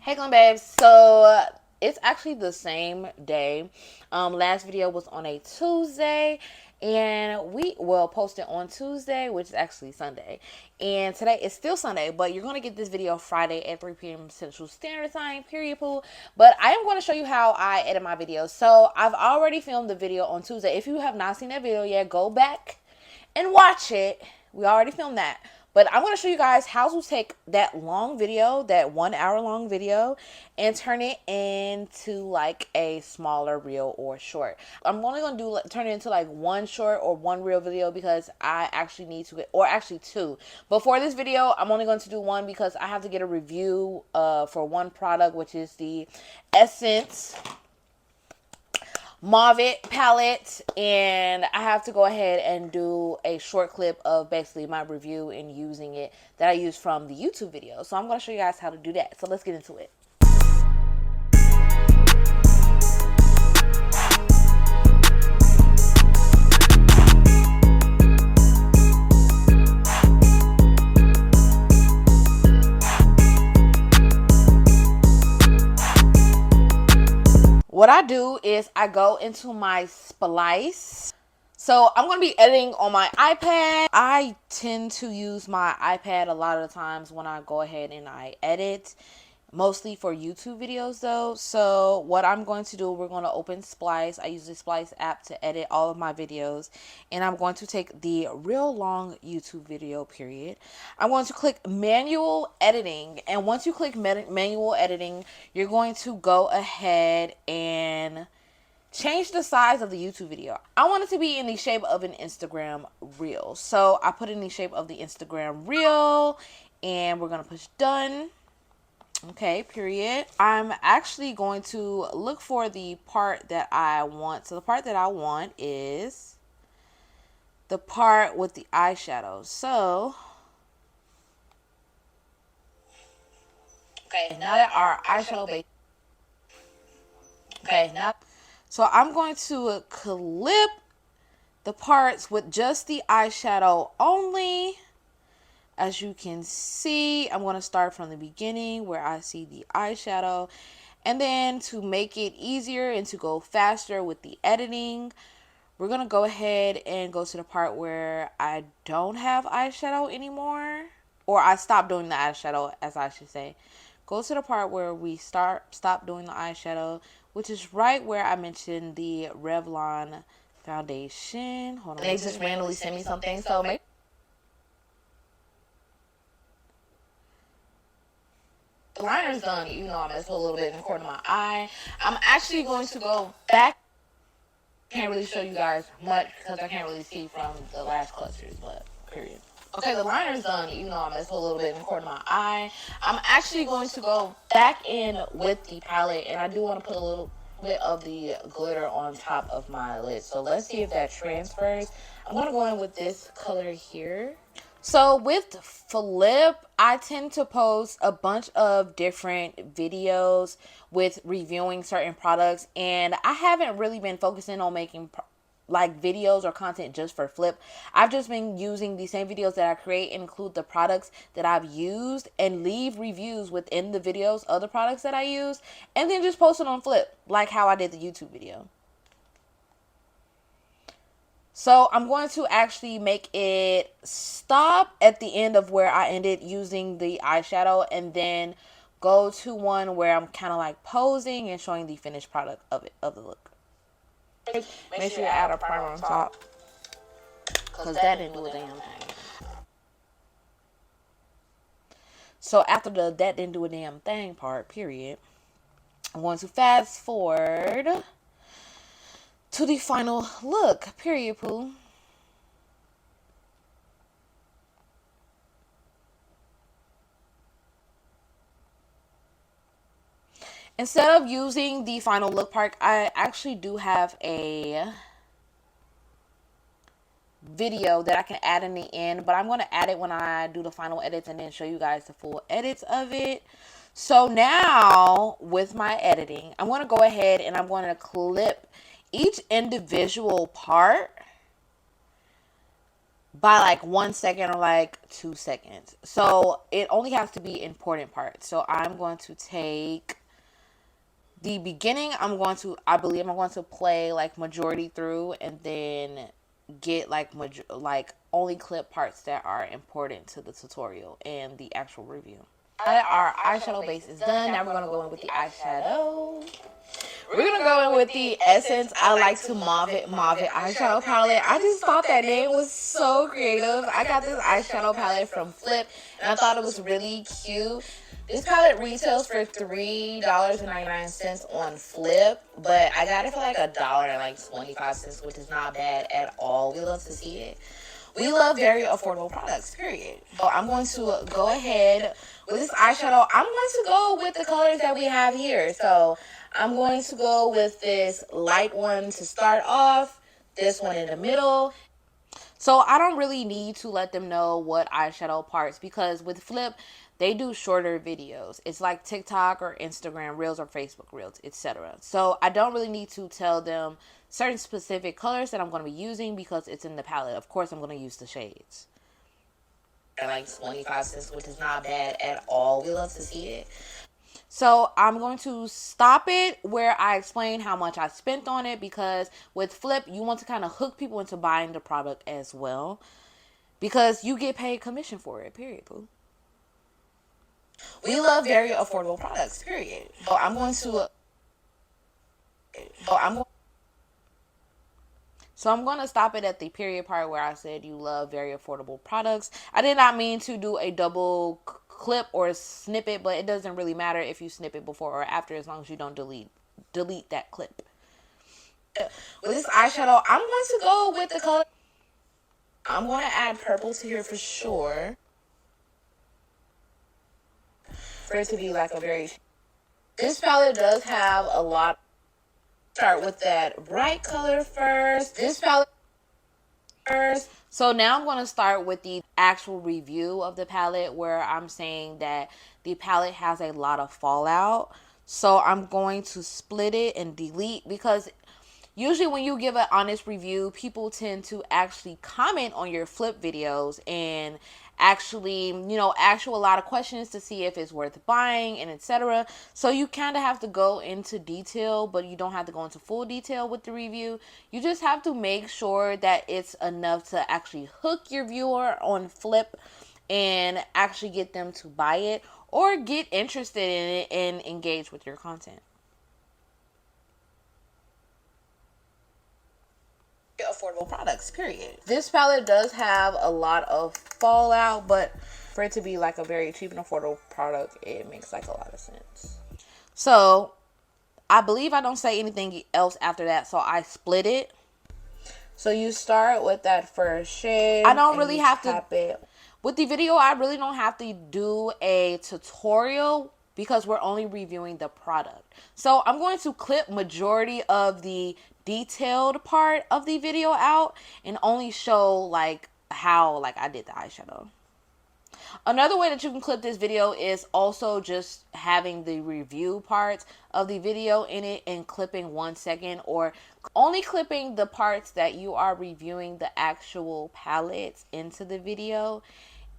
Hey Glam Babes, so it's actually the same day. Last video was on a Tuesday, and we will post it on Tuesday, which is actually Sunday. And today is still Sunday, but you're going to get this video Friday at 3 p.m. Central Standard Time, period, poo. But I am going to show you how I edit my videos. So I've already filmed the video on Tuesday. If you have not seen that video yet, go back and watch it. We already filmed that. But I'm going to show you guys how to take that long video, that 1 hour long video, and turn it into like a smaller reel or short. I'm only going to turn it into like one short or one reel video because I actually need to, or actually two. But for this video, I'm only going to do one because I have to get a review for one product, which is the Essence Mauve palette, and I have to go ahead and do a short clip of basically my review and using it that I use from the YouTube video. So I'm going to show you guys how to do that. So let's get into it. What I do is I go into my Splice. So I'm going to be editing on my iPad. I tend to use my iPad a lot of the times when I go ahead and I edit. Mostly for YouTube videos though. So what I'm going to do, we're going to open Splice. I use the Splice app to edit all of my videos. And I'm going to take the real long YouTube video period. I'm going to click manual editing. And once you click manual editing, you're going to go ahead and change the size of the YouTube video. I want it to be in the shape of an Instagram reel. So I put it in the shape of the Instagram reel. And we're going to push done. Okay, period. I'm actually going to look for the part that I want. So the part that I want is the part with the eyeshadow. So, okay, now that our eyeshadow base. Okay, now. So I'm going to clip the parts with just the eyeshadow only. As you can see, I'm going to start from the beginning where I see the eyeshadow. And then to make it easier and to go faster with the editing, we're going to go ahead and go to the part where I don't have eyeshadow anymore. Or I stop doing the eyeshadow, as I should say. Go to the part where we stop doing the eyeshadow, which is right where I mentioned the Revlon foundation. Hold on. They just randomly sent me something, so maybe. The liner's done, even though I messed a little bit in the corner of my eye. I'm actually going to go back. Can't really show you guys much because I can't really see from the lash clusters, but period. Okay, the liner's done, even though I messed a little bit in the corner of my eye. I'm actually going to go back in with the palette, and I do want to put a little bit of the glitter on top of my lid. So let's see if that transfers. I'm going to go in with this color here. So with Flip, I tend to post a bunch of different videos with reviewing certain products, and I haven't really been focusing on making like videos or content just for Flip. I've just been using the same videos that I create and include the products that I've used and leave reviews within the videos of the products that I use, and then just post it on Flip like how I did the YouTube video. So I'm going to actually make it stop at the end of where I ended using the eyeshadow, and then go to one where I'm kind of like posing and showing the finished product of the look. Make sure you add a primer on top, because that didn't do a damn thing. So after the that didn't do a damn thing part, period, I'm going to fast forward to the final look, period, poo. Instead of using the final look part, I actually do have a video that I can add in the end, but I'm going to add it when I do the final edits and then show you guys the full edits of it. So now with my editing, I'm going to go ahead and I'm going to clip each individual part by like 1 second or like 2 seconds. So it only has to be important parts. So I'm going to take the beginning. I believe I'm going to play like majority through, and then get like only clip parts that are important to the tutorial and the actual review. Our eyeshadow base is done. Now we're going to go in with the eyeshadow. We're gonna go in with the Essence I Like to Mauve It eyeshadow palette. I just thought that name was so creative. I got this eyeshadow palette from Flip, and I thought it was really cute. This palette retails for $3.99 on Flip, but I got it for like $1.25, which is not bad at all. We love to see it. We love very affordable products, period. So I'm going to go ahead with this eyeshadow. I'm going to go with the colors that we have here. So I'm going to go with this light one to start off, this one in the middle. So I don't really need to let them know what eyeshadow parts, because with Flip, they do shorter videos. It's like TikTok or Instagram Reels or Facebook Reels, etc. So I don't really need to tell them certain specific colors that I'm going to be using because it's in the palette. Of course, I'm going to use the shades. Like 25 cents, which is not bad at all. We love to see it. So I'm going to stop it where I explain how much I spent on it, because with Flip, you want to kind of hook people into buying the product as well, because you get paid commission for it, period, boo. We love very affordable products, period. So I'm going to stop it at the period part where I said you love very affordable products. I did not mean to do a double clip or snippet, but it doesn't really matter if you snip it before or after, as long as you don't delete that clip. With this eyeshadow, I'm going to go with the color. I'm going to add purple to here for sure, for it to be like a very... This palette does have a lot. Start with that bright color first. This palette first. So now I'm going to start with the actual review of the palette, where I'm saying that the palette has a lot of fallout. So I'm going to split it and delete, because usually when you give an honest review, people tend to actually comment on your Flip videos and actually, ask you a lot of questions to see if it's worth buying and etc. So you kind of have to go into detail, but you don't have to go into full detail with the review. You just have to make sure that it's enough to actually hook your viewer on Flip and actually get them to buy it or get interested in it and engage with your content. Affordable products, period. This palette does have a lot of fallout, but for it to be like a very cheap and affordable product, it makes like a lot of sense. So I believe I don't say anything else after that, so I split it. So you start with that first shade. I don't really have to it. With the video, I really don't have to do a tutorial because we're only reviewing the product. So I'm going to clip majority of the detailed part of the video out and only show like how I did the eyeshadow. Another way that you can clip this video is also just having the review parts of the video in it and clipping 1 second, or only clipping the parts that you are reviewing the actual palettes into the video.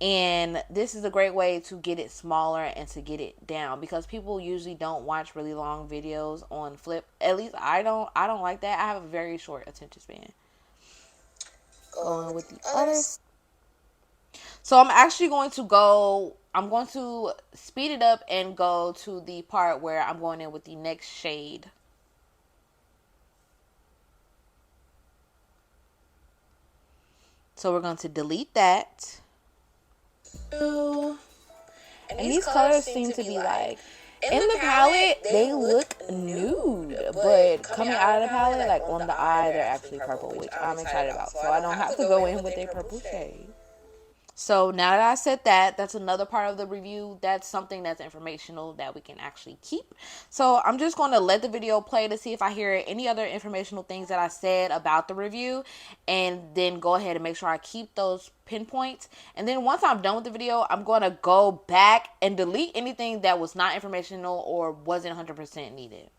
And this is a great way to get it smaller and to get it down, because people usually don't watch really long videos on Flip. At least I don't like that. I have a very short attention span. Going with the others. So I'm actually going to speed it up and go to the part where I'm going in with the next shade. So we're going to delete that. And these colors seem to be like, in the palette, they look nude, but coming out of the palette, like on the eye, they're actually purple, which I'm excited about. So I don't have to go in with a purple shade. So now that I said that, that's another part of the review. That's something that's informational that we can actually keep. So I'm just going to let the video play to see if I hear any other informational things that I said about the review, and then go ahead and make sure I keep those pinpoints. And then once I'm done with the video, I'm going to go back and delete anything that was not informational or wasn't 100% needed.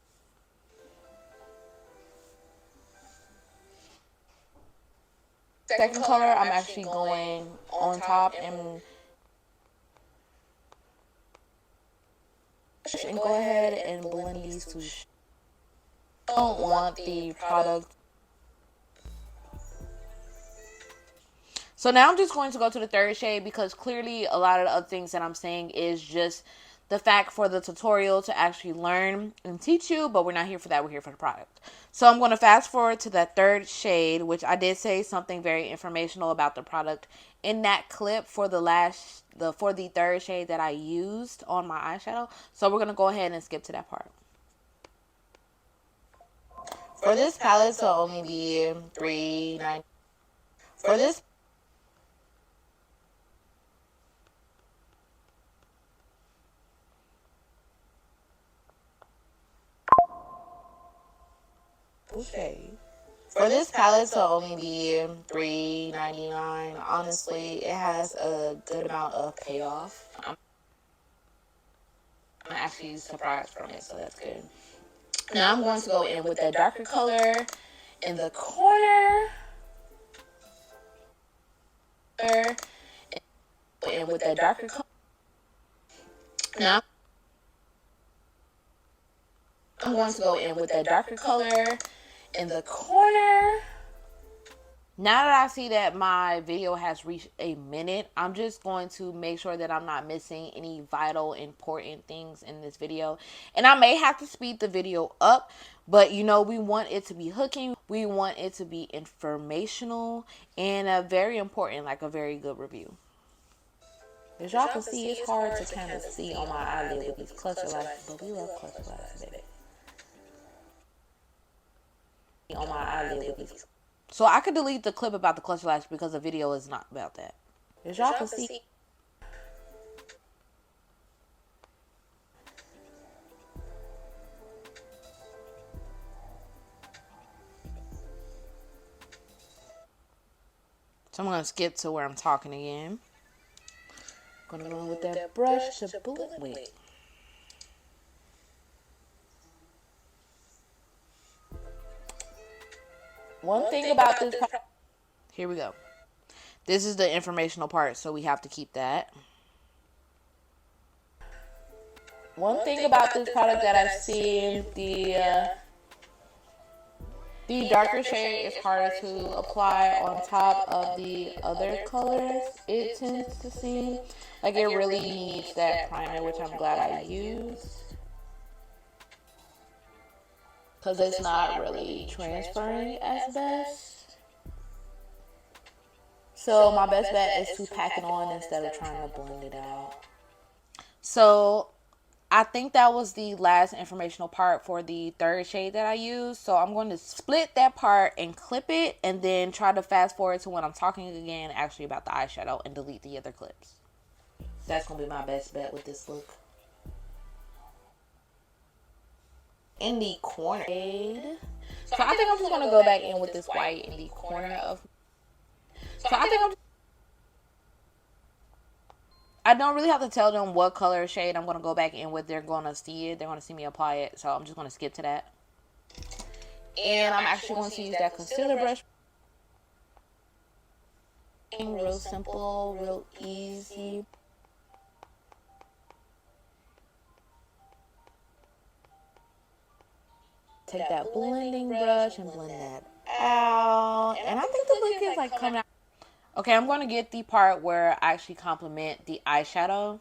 second color, I'm actually going on top and go ahead and blend these two. I don't want the product. So now I'm just going to go to the third shade because clearly a lot of the other things that I'm saying is just the fact for the tutorial to actually learn and teach you, but we're not here for that. We're here for the product. So I'm going to fast forward to that third shade, which I did say something very informational about the product in that clip for the third shade that I used on my eyeshadow. So we're going to go ahead and skip to that part. For this palette, so only be $3.90. For this shade. For this palette, so only be $3.99. Honestly, it has a good amount of payoff. I'm actually surprised from it, so that's good. Now I'm going to go in with that darker color in the corner. And with that darker color. Now I'm going to go in with that darker color in the corner. Now that I see that my video has reached a minute, I'm just going to make sure that I'm not missing any vital, important things in this video. And I may have to speed the video up, but you know, we want it to be hooking. We want it to be informational and very important, like a very good review. As y'all can see, it's hard to kind of see on my eyelid with these cluster lashes, but we love cluster lashes, baby. On my eyelid with these. So I could delete the clip about the cluster lash because the video is not about that. As y'all can see. So I'm going to skip to where I'm talking again. Going to go with that brush to blend. Wait. One thing about this. Here we go. This is the informational part, so we have to keep that. One thing about this product that I've seen, the darker shade is harder to apply on top of the other colors. It tends to seem like it really needs that primer, which I'm glad I used. Because it's not really transferring as best. So my best bet is to pack it on instead of trying to blend it out. So I think that was the last informational part for the third shade that I used. So I'm going to split that part and clip it and then try to fast forward to when I'm talking again actually about the eyeshadow and delete the other clips. That's going to be my best bet with this look. In the corner. So I think I'm just going to go back in with this white in the corner of. So I don't really have to tell them what color shade I'm going to go back in with. They're going to see it. They're going to see me apply it. So I'm just going to skip to that. And I'm actually going to use that concealer brush. Real simple, real easy. Take that blending brush and blend that out. And I think the look is like coming out. Okay, I'm going to get the part where I actually complement the eyeshadow.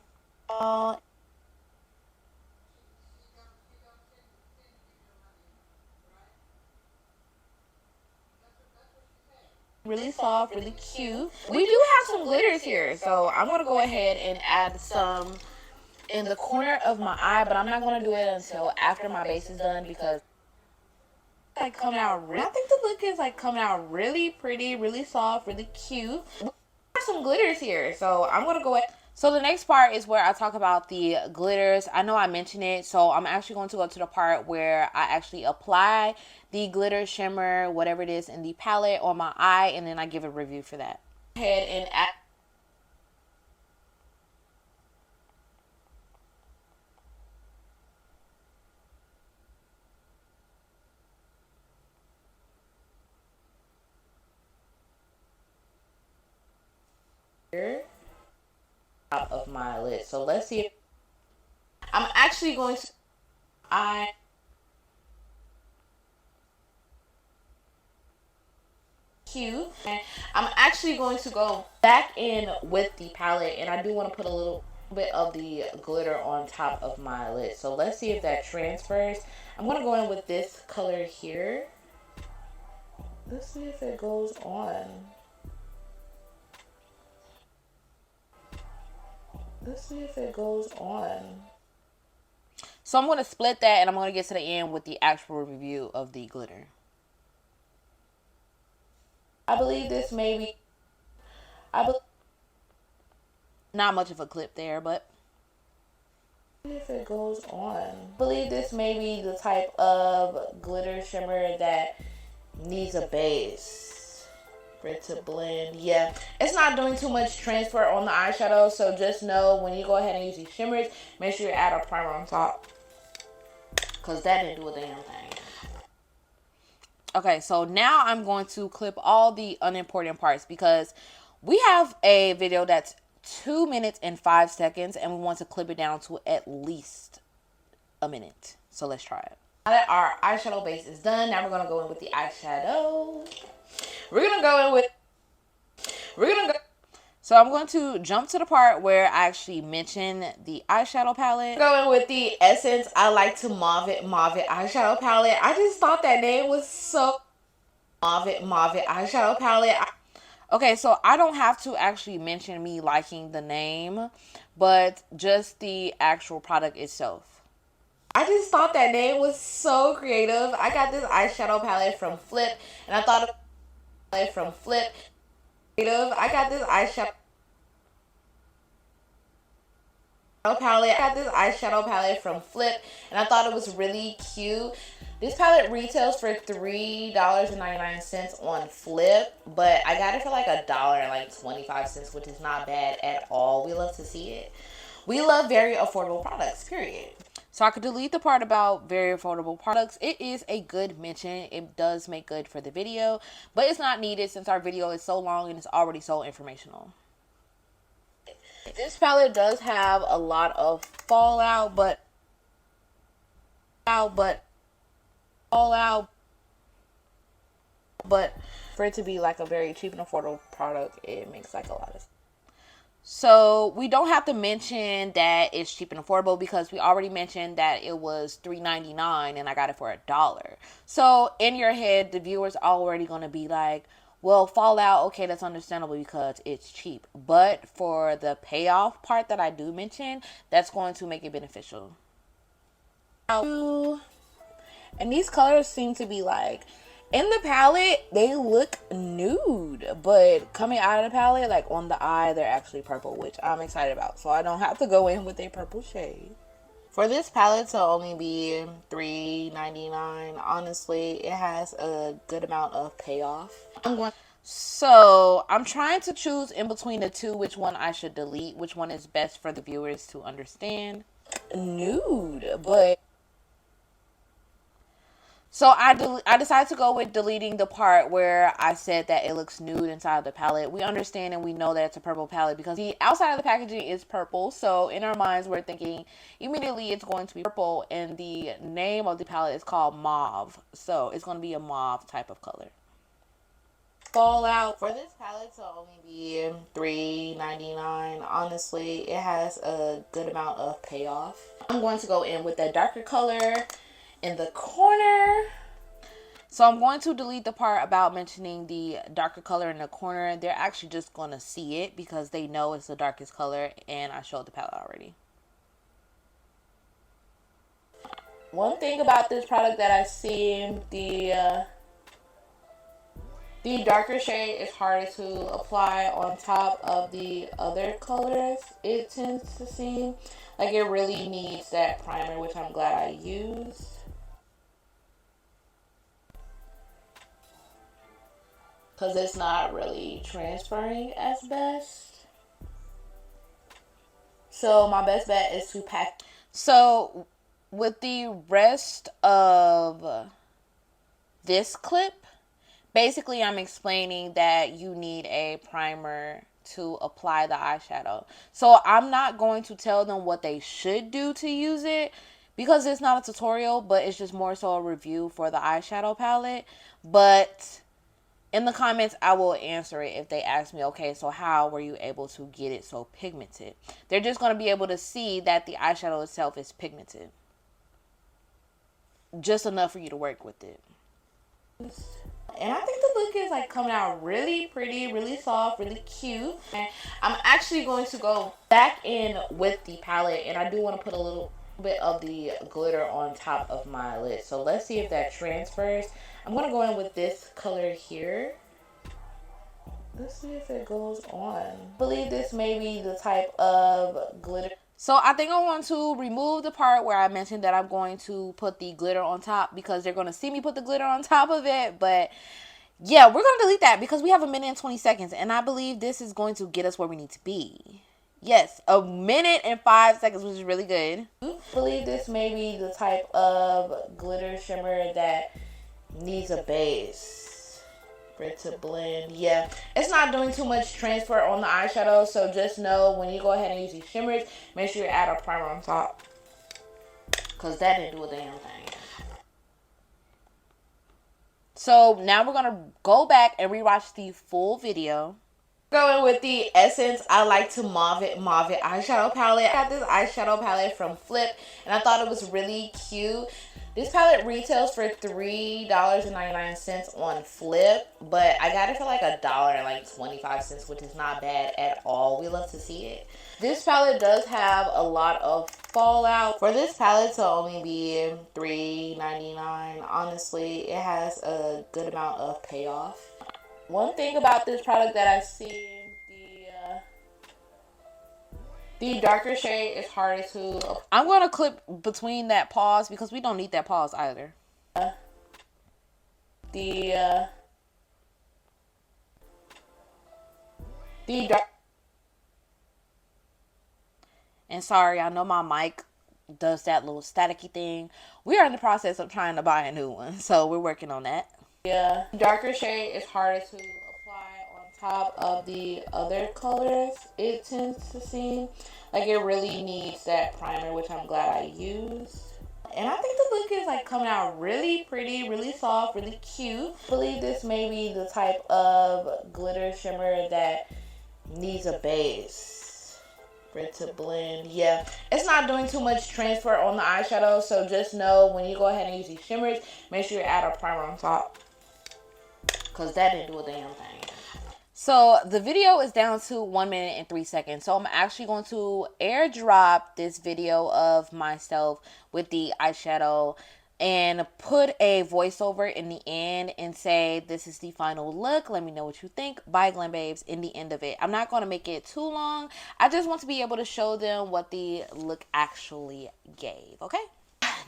Really soft, really cute. We do have some glitters here, so I'm going to go ahead and add some in the corner of my eye, but I'm not going to do it until after my base is done because like coming out really, I think the look is like coming out really pretty, really soft, really cute. We have some glitters here, so I'm going to go ahead. So the next part is where I talk about the glitters. I know I mentioned it, so I'm actually going to go to the part where I actually apply the glitter shimmer, whatever it is, in the palette on my eye, and then I give a review for that. Go ahead and add. top of my lid. So let's see if I'm actually going to cute. I'm actually going to go back in with the palette, and I do want to put a little bit of the glitter on top of my lid. So let's see if that transfers. I'm going to go in with this color here. Let's see if it goes on. Let's see if it goes on. So I'm going to split that, and I'm going to get to the end with the actual review of the glitter. I believe this may be, not much of a clip there, but if it goes on. I believe this may be the type of glitter shimmer that needs a base for it to blend. Yeah, it's not doing too much transfer on the eyeshadow, so just know when you go ahead and use these shimmers, make sure you add a primer on top, because that didn't do a damn thing. Okay, so now I'm going to clip all the unimportant parts, because we have a video that's 2 minutes and 5 seconds, and we want to clip it down to at least a minute. So let's try it. Now that our eyeshadow base is done, now we're going to go in with the eyeshadow. So I'm going to jump to the part where I actually mention the eyeshadow palette. Going with the Essence I Like to Mauve It eyeshadow palette. I just thought that name was so Mauve It eyeshadow palette. Okay, so I don't have to actually mention me liking the name, but just the actual product itself. I just thought that name was so creative. I got this eyeshadow palette from Flip, and I thought it from Flip. I got this eyeshadow palette from Flip, and I thought it was really cute. This palette retails for $3.99 on Flip, but I got it for like $1.25, which is not bad at all. We love to see it. We love very affordable products, period. So I could delete the part about very affordable products. It is a good mention. It does make good for the video, but it's not needed since our video is so long and it's already so informational. This palette does have a lot of fallout, but for it to be like a very cheap and affordable product, it makes like a lot of sense. So we don't have to mention that it's cheap and affordable, because we already mentioned that it was $3.99 and I got it for $1. So in your head, the viewer's already going to be like, well, Fallout, okay, that's understandable because it's cheap. But for the payoff part that I do mention, that's going to make it beneficial. And these colors seem to be like, in the palette, they look nude, but coming out of the palette, like on the eye, they're actually purple, which I'm excited about. So I don't have to go in with a purple shade. For this palette to only be $3.99, honestly, it has a good amount of payoff. So I'm trying to choose in between the two, which one I should delete, which one is best for the viewers to understand. Nude, but so I decided to go with deleting the part where I said that it looks nude inside the palette. We understand and we know that it's a purple palette because the outside of the packaging is purple. So in our minds, we're thinking immediately it's going to be purple, and the name of the palette is called Mauve. So it's going to be a mauve type of color. Fallout for this palette to only be $3.99. Honestly, it has a good amount of payoff. I'm going to go in with a darker color in the corner. So I'm going to delete the part about mentioning the darker color in the corner. They're actually just going to see it because they know it's the darkest color, and I showed the palette already. One thing about this product that I see, the darker shade is harder to apply on top of the other colors. It tends to seem like it really needs that primer, which I'm glad I used. Because it's not really transferring as best. So my best bet is to pack. So with the rest of this clip, basically I'm explaining that you need a primer to apply the eyeshadow. So I'm not going to tell them what they should do to use it, because it's not a tutorial, but it's just more so a review for the eyeshadow palette. But in the comments, I will answer it if they ask me, okay, so how were you able to get it so pigmented? They're just going to be able to see that the eyeshadow itself is pigmented. Just enough for you to work with it. And I think the look is like coming out really pretty, really soft, really cute. And I'm actually going to go back in with the palette, and I do want to put a little bit of the glitter on top of my lid. So let's see if that transfers. I'm going to go in with this color here. Let's see if it goes on. I believe this may be the type of glitter. So I think I want to remove the part where I mentioned that I'm going to put the glitter on top, because they're going to see me put the glitter on top of it. But yeah, we're going to delete that because we have 1:20 and I believe this is going to get us where we need to be. Yes, 1:05, which is really good. I believe this may be the type of glitter shimmer that needs a base for it to blend. Yeah, it's not doing too much transfer on the eyeshadow, so just know when you go ahead and use these shimmers, make sure you add a primer on top, because that didn't do a damn thing. So now we're gonna go back and rewatch the full video. Going with the Essence I Like to Mauve It eyeshadow palette. I got this eyeshadow palette from Flip, and I thought it was really cute. This palette retails for $3.99 on Flip, but I got it for like $1.25, which is not bad at all. We love to see it. This palette does have a lot of fallout. For this palette to only be $3.99, honestly, it has a good amount of payoff. One thing about this product that I see, the darker shade is harder to... I'm going to clip between that pause because we don't need that pause either. The dark... And sorry, I know my mic does that little staticky thing. We are in the process of trying to buy a new one, so we're working on that. Yeah, darker shade is harder to apply on top of the other colors. It tends to seem like it really needs that primer, which I'm glad I used. And I think the look is like coming out really pretty, really soft, really cute. I believe this may be the type of glitter shimmer that needs a base for it to blend. Yeah, it's not doing too much transfer on the eyeshadow, so just know when you go ahead and use these shimmers, make sure you add a primer on top, because that didn't do a damn thing. So the video is down to 1:03. So I'm actually going to airdrop this video of myself with the eyeshadow and put a voiceover in the end and say, this is the final look. Let me know what you think. Bye, Glam Babes, in the end of it. I'm not going to make it too long. I just want to be able to show them what the look actually gave. Okay?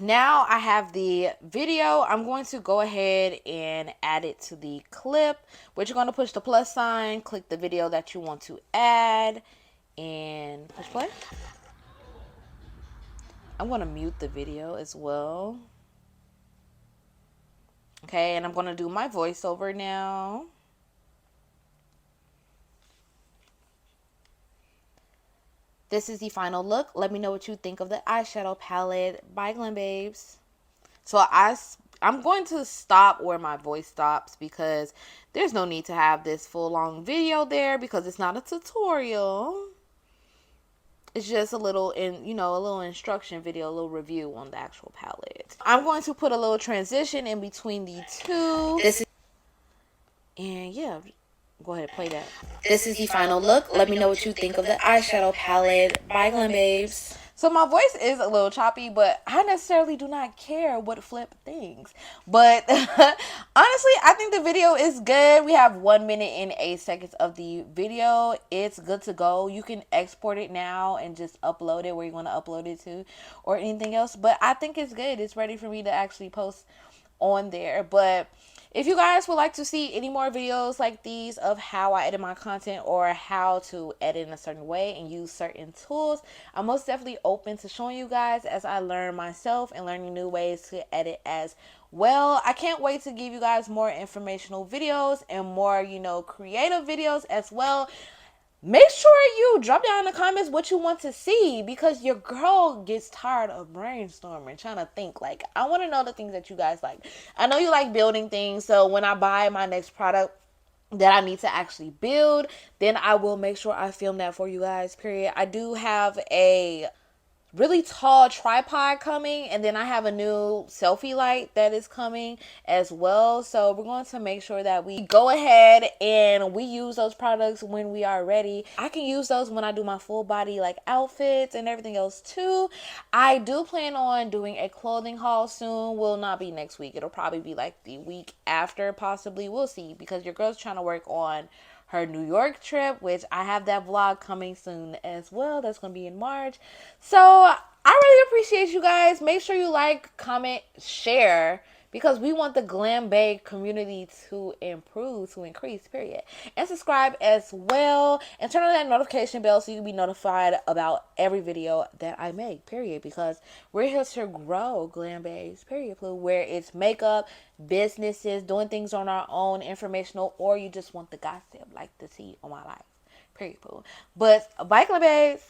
Now I have the video. I'm going to go ahead and add it to the clip, which you're going to push the plus sign, click the video that you want to add, and push play. I'm going to mute the video as well. Okay, and I'm going to do my voiceover now. This is the final look. Let me know what you think of the eyeshadow palette. Bye, Glam Babes. So I'm going to stop where my voice stops because there's no need to have this full long video there because it's not a tutorial. It's just a little a little instruction video, a little review on the actual palette. I'm going to put a little transition in between the two. And yeah, go ahead and play that. This is the final look. Let me know what you think of the eyeshadow palette. Bye, Glam Babes. So my voice is a little choppy, but I necessarily do not care what Flip thinks. But honestly, I think the video is good. We have 1:08 of the video. It's good to go. You can export it now and just upload it where you want to upload it to or anything else. But I think it's good. It's ready for me to actually post on there. But if you guys would like to see any more videos like these of how I edit my content or how to edit in a certain way and use certain tools, I'm most definitely open to showing you guys as I learn myself and learning new ways to edit as well. I can't wait to give you guys more informational videos and more, creative videos as well. make sure you drop down in the comments what you want to see, because your girl gets tired of brainstorming, trying to think. Like, I want to know the things that you guys like. I know you like building things, so when I buy my next product that I need to actually build, then I will make sure I film that for you guys, period. I do have a really tall tripod coming, and then I have a new selfie light that is coming as well. So we're going to make sure that we go ahead and we use those products when we are ready. I can use those when I do my full body like outfits and everything else too. I do plan on doing a clothing haul soon. Will not be next week, it'll probably be like the week after, possibly. We'll see, because your girl's trying to work on her New York trip, which I have that vlog coming soon as well. That's going to be in March. So I really appreciate you guys. Make sure you like, comment, share, because we want the Glam Bay community to improve, to increase, period. And subscribe as well. And turn on that notification bell so you can be notified about every video that I make, period. Because we're here to grow Glam Bay's, period, where it's makeup, businesses, doing things on our own, informational, or you just want the gossip like the tea on my life, period. But bye, Glam Bays.